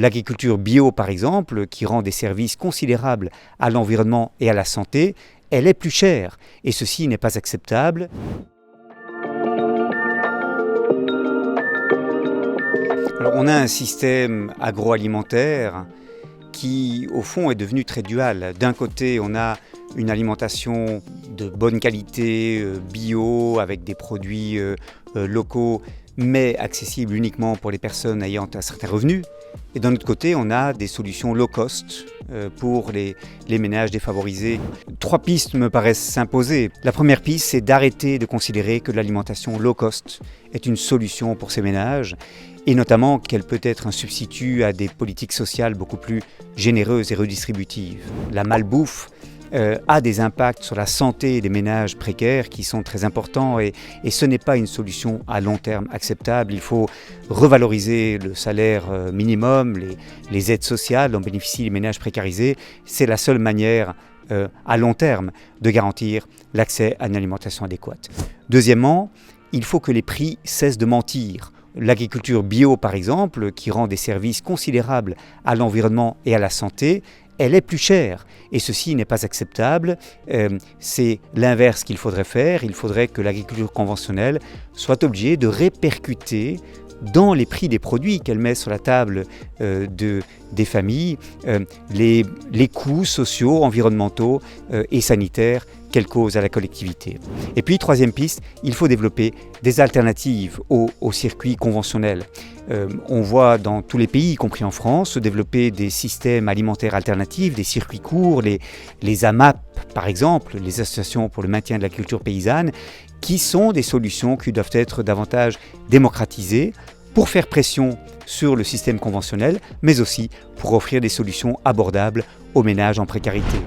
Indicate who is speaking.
Speaker 1: L'agriculture bio, par exemple, qui rend des services considérables à l'environnement et à la santé, elle est plus chère et ceci n'est pas acceptable. Alors, on a un système agroalimentaire qui, au fond, est devenu très dual. D'un côté, on a une alimentation de bonne qualité, bio, avec des produits locaux, mais accessibles uniquement pour les personnes ayant un certain revenu. Et d'un autre côté, on a des solutions low cost pour les ménages défavorisés. 3 pistes me paraissent s'imposer. La première piste, c'est d'arrêter de considérer que l'alimentation low cost est une solution pour ces ménages, et notamment qu'elle peut être un substitut à des politiques sociales beaucoup plus généreuses et redistributives. La malbouffe a des impacts sur la santé des ménages précaires qui sont très importants et ce n'est pas une solution à long terme acceptable. Il faut revaloriser le salaire minimum, les aides sociales dont bénéficient les ménages précarisés. C'est la seule manière à long terme de garantir l'accès à une alimentation adéquate. Deuxièmement, il faut que les prix cessent de mentir. L'agriculture bio, par exemple, qui rend des services considérables à l'environnement et à la santé, elle est plus chère et ceci n'est pas acceptable. C'est l'inverse qu'il faudrait faire. Il faudrait que l'agriculture conventionnelle soit obligée de répercuter dans les prix des produits qu'elle met sur la table des familles les coûts sociaux, environnementaux et sanitaires qu'elle cause à la collectivité. Et puis, troisième piste, il faut développer des alternatives au circuit conventionnel. On voit dans tous les pays, y compris en France, se développer des systèmes alimentaires alternatifs, des circuits courts, les AMAP par exemple, les associations pour le maintien de la culture paysanne, qui sont des solutions qui doivent être davantage démocratisées pour faire pression sur le système conventionnel, mais aussi pour offrir des solutions abordables aux ménages en précarité.